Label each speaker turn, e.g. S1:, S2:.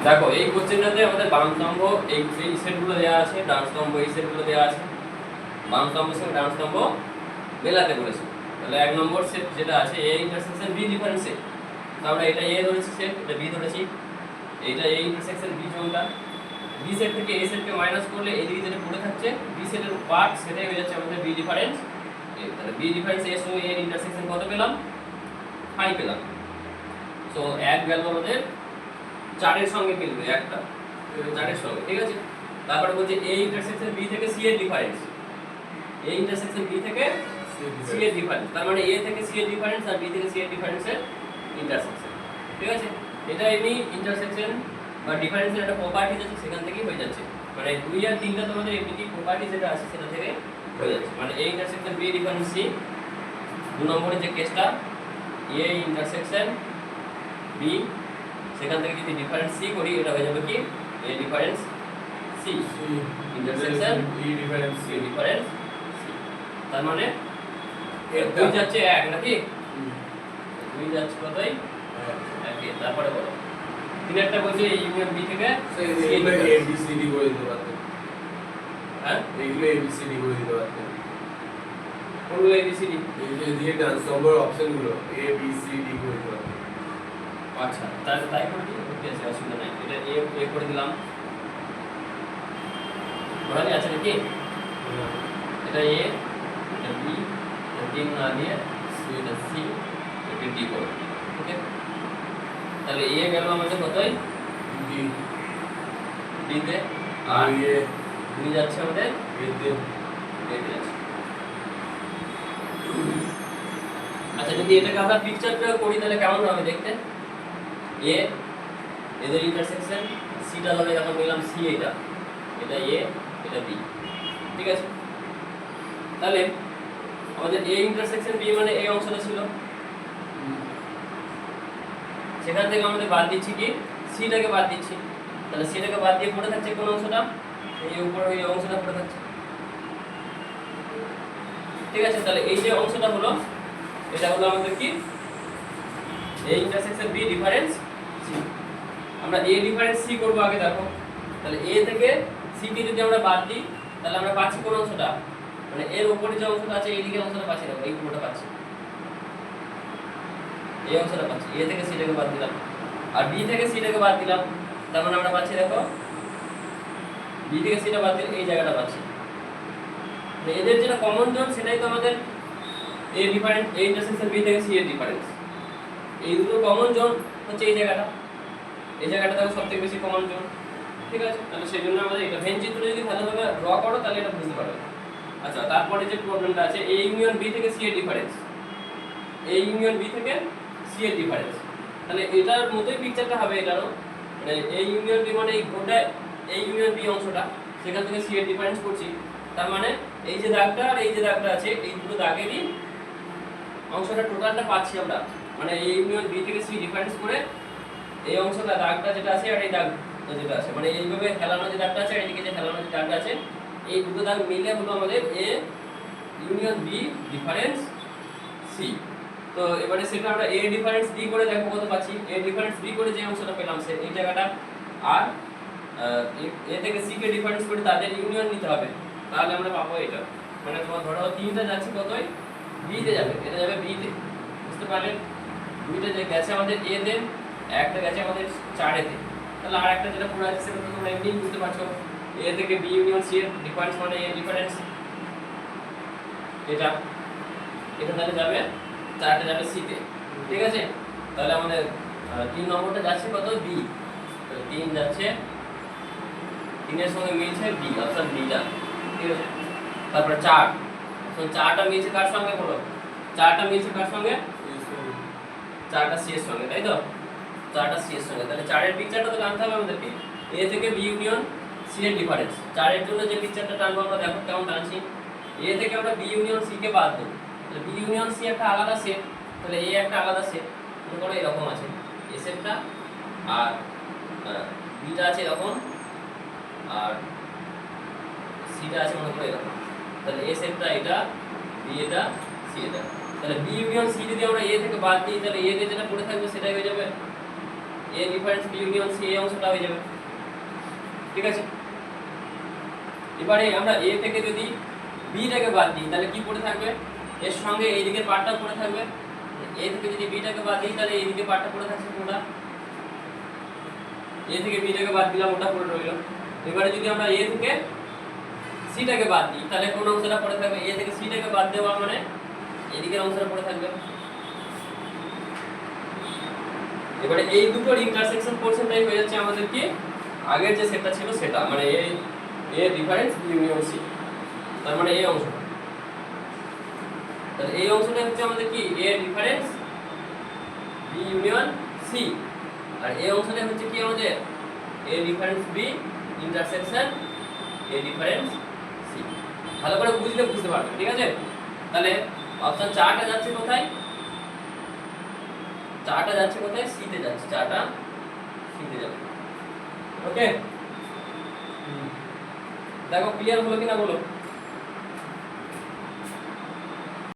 S1: দেখো এই কোশ্চেনটাতে আমাদের বাম স্তম্ভ এই সেটগুলো দেওয়া আছে, ডান স্তম্ভ এই সেটগুলো দেওয়া আছে, বাম স্তম্ভের সঙ্গে ডান স্তম্ভ মেলাতে বলেছে। তাহলে 1 নম্বর সেট যেটা আছে A intersection B difference set, আমরা এটা এ ধরেছি সেট, এটা বি ধরেছি, এইটা এ ইন্টারসেকশন বি জোনটা, বি সেট থেকে এ সেটকে মাইনাস করলে এদিকে যেটা পড়ে থাকছে বি সেটের পার্ট সেটাই হয়ে যাচ্ছে আমাদের বি ডিফারেন্স এ। তাহলে বি ডিফারেন্স এর সঙ্গে এর ইন্টারসেকশন কত পেলাম? 5 পেলাম। সো এক ভ্যালু আমাদের 4 এর সঙ্গে মিলবে, একটা 4 এর সঙ্গে, ঠিক আছে। তারপরে বলছে এ ইন্টারসেকশন বি থেকে সি এর ডিফারেন্স, এ ইন্টারসেকশন বি থেকে সি এর ডিফারেন্স, তার মানে এ থেকে সি এর ডিফারেন্স আর বি থেকে সি এর ডিফারেন্সের ইন্টারসেকশন, ঠিক আছে। এটা এমনি ইন্টারসেকশন বা ডিফারেন্সের একটা প্রপার্টিজ আছে, সেখান থেকেই হয়ে যাচ্ছে। মানে 2 আর 3টা তোমাদের এমনি প্রপার্টি যেটা আছে সেটা থেকে হয়ে যাচ্ছে। মানে A intersection B difference C, 2 নম্বরের যে কেসটা এ ইন্টারসেকশন বি, সেখান থেকে যদি ডিফারেন্স সি করি এটা হয়ে যাবে কি A difference C intersection
S2: E difference
S1: C difference C. তার মানে দুই যাচ্ছে এক নাকি, দুই যাচ্ছে কতই একে। তারপরে বলো তিনেরটা বলছে ইউনিয়ন বি থেকে
S2: এগুলো এ বি সি ডি করে দিতে পারতেন।
S1: হ্যাঁ
S2: এগুলো এ বি সি ডি করে দিতে পারতেন।
S1: কোনগুলো এবিসিডি?
S2: এই যে দিয়ে ট্রান্সফর্মার অপশনগুলো এ বি সি ডি করে দিতে পারতেন।
S1: আচ্ছা তাহলে তাই করে দিই, ওকে আছে, অসুবিধা নাই। এটা এ করে দিলাম, ওরাই আছে নাকি? এটা এ, এটা বি, এটা তিন না দিয়ে এটা সি, এটা ডি করে, ওকে। তাহলে এ গেল আমাদের কতই
S2: ডি
S1: ডি তে, আর
S2: এ
S1: দুই যাচ্ছে আমাদের
S2: এ তে
S1: এ তে যাচ্ছে। আচ্ছা যদি এটাকে আমরা পিকচারটা করি তাহলে কেমন হবে দেখতে? এ এদের ইন্টারসেকশন সিটা ধরে যখন নিলাম সি, এটা এটা এ, এটা বি, ঠিক আছে। তাহলে আমাদের এ ইন্টারসেকশন বি মানে এই অংশটা ছিল, সেখান থেকে আমাদের বাদ দিচ্ছি কি সিটাকে বাদ দিচ্ছি। তাহলে সিটাকে বাদ দিয়ে পড়ে থাকছে কোন অংশটা? এই উপরে এই অংশটা পড়ে থাকছে, ঠিক আছে। তাহলে এই যে অংশটা হলো এটা হলো আমাদের কি A intersection B difference C. আমরা এ ডিফারেন্স সি করব আগে, দেখো তাহলে এ থেকে সি কে যদি আমরা বাদ দিই তাহলে আমরা পাচ্ছি কোন অংশটা? মানে এর উপরে যে অংশটা আছে এইদিকে অংশটা পাচ্ছি না, এই পুরোটা পাচ্ছি, এই অংশটা পাচ্ছি। এ থেকে সি টাকে বাদ দিলাম আর বি থেকে সি টাকে বাদ দিলাম, তার মানে আমরা পাচ্ছি দেখো বি থেকে সি টা বাদ দিলে এই জায়গাটা পাচ্ছি। এদের যেটা কমন জোন সেটাই তো আমাদের A difference, A intersection B থেকে সি এর ডিফারেন্স। এই দুটো কমন জোন হচ্ছে এই জায়গাটা, এই জায়গাটা দেখো সবথেকে বেশি কমন জোন, ঠিক আছে। তাহলে সেই জন্য আমাদের এটা ভেন চিত্র যদি ভালোভাবে ড্র করো তাহলে এটা বুঝতে পারবে। আচ্ছা তারপরে যে প্রবলেমটা আছে এ ইউনিয়ন বি থেকে সি এর ডিফারেন্স, এ ইউনিয়ন বি থেকে সি এর ডিফারেন্স, তাহলে এটার মতোই পিকচারটা হবে এটারও। মানে এ ইউনিয়ন বি মানে এই গোটা এ ইউনিয়ন বি অংশটা, সেখান থেকে সি এর ডিফারেন্স করছি। তার মানে এই যে দাগটা আর এই যে দাগটা আছে এই দুটো দাগেরই অংশটা টোটালটা পাচ্ছি আমরা। মানে এই ইউনিয়ন বি থেকে সি ডিফারেন্স করে এই অংশটা দাগটা যেটা আছে আর এই দাগ যেটা আছে, মানে এইভাবে হেলানো যে দাগটা আছে আর এইদিকে যে হেলানো যে দাগটা আছে, এই দুটো দাগ মিলে হলো আমাদের A union B difference C. তো এবারে সেটা আমরা এ ডিফারেন্স বি করে দেখো কত পাচ্ছি। এ ডিফারেন্স বি করে যে অংশটা পেলাম সে এই জায়গাটা, আর এ থেকে সি কে ডিফারেন্স করে তাদের ইউনিয়ন নিতে হবে, তাহলে আমরা পাবো এটা। মানে তোমার ধরো তিনটা যাচ্ছে কতই বি তে যাবে, এটা যাবে বি তে, বুঝতে পারলেন? দুইটা যে গেছে আমাদের এ তে, একটা গেছে আমাদের 4 এ তে, তাহলে আর একটা যেটা পুরো আছে সেটা তো তোমরা এমনি বুঝতে পারছো। এ থেকে বি ইউনিয়ন সি এর ডিফারেন্স মানে এ ডিফারেন্স এটা, এটা তাহলে যাবে 4টা যাবে সি তে, ঠিক আছে। তাহলে আমাদের 3 নম্বরটা যাচ্ছে কত বি, 3 যাচ্ছে, 3 এর সঙ্গে মিলছে বি, অপশন বি টা, ঠিক আছে। তারপর 4, তো 4টা মিলছে কার সঙ্গে বলো? 4টা মিলছে কার সঙ্গে? 4টা সি এর সঙ্গে, তাই তো? 4টা সি এর সঙ্গে, তাহলে 4 এর পিকচারটা তো জানতে হবে আমাদেরকে। এ থেকে বি ইউনিয়ন সি এর ডিফারেন্স, 4 এর জন্য যে পিকচারটা টানবো আমরা দেখো কেমন টানছি। এ থেকে আমরা বি ইউনিয়ন সি কে বাদ দেব, তাহলে বি ইউনিয়ন সি একটা আলাদা সেট, তাহলে এ একটা আলাদা সেট, মনে করো এরকম আছে এ সেটটা, আর বিটা আছে এরকম, আর সিটা আছে মনে করো এরকম। তাহলে এ সেটটা এটা, বি এটা, সি এটা। তাহলে বি ইউনিয়ন সি যদি আমরা এ থেকে বাদ দিই তাহলে এ তে যেটা পড়ে থাকবে সেটাই হয়ে যাবে A difference B union C এই অংশটা হয়ে যাবে। ঠিক আছে, এবারে আমরা এ থেকে যদি বিটাকে বাদ দিই তাহলে কি পড়ে থাকবে, এর সঙ্গে এই দিকের পার্টটা পড়ে থাকবে। এ থেকে যদি বিটাকে বাদ দিই তাহলে এই দিকে পার্টটা পড়ে থাকছে পুরোটা। এ থেকে বিটাকে বাদ দিলাম, ওটা পড়ে রইল। এবারে যদি আমরা এ থেকে সিটাকে বাদ দিই তাহলে কোন অংশটা পড়ে থাকবে, এ থেকে সিটাকে বাদ দেওয়া মানে এদিকের অংশটা পড়ে থাকবে। এবারে এই দুটোর ইন্টারসেকশন পোরশনটাই হয়ে যাচ্ছে আমাদের কি আগের যে সেটটা ছিল সেটা, মানে A difference B union C, তার মানে এই অংশটা। তাহলে এই অংশটা হচ্ছে আমাদের কি A difference B union C, আর এই অংশটা হচ্ছে কি আমাদের A difference B intersection A difference C. ভালো করে বুঝলে বুঝতে পারবে। ঠিক আছে, তাহলে অপশন 4টা যাচ্ছে কোথায়, 4টা যাচ্ছে কোথায়, সি তে যাচ্ছে, 4টা সি তে যাবে। ওকে, দেখো ক্লিয়ার হলো কিনা বলো।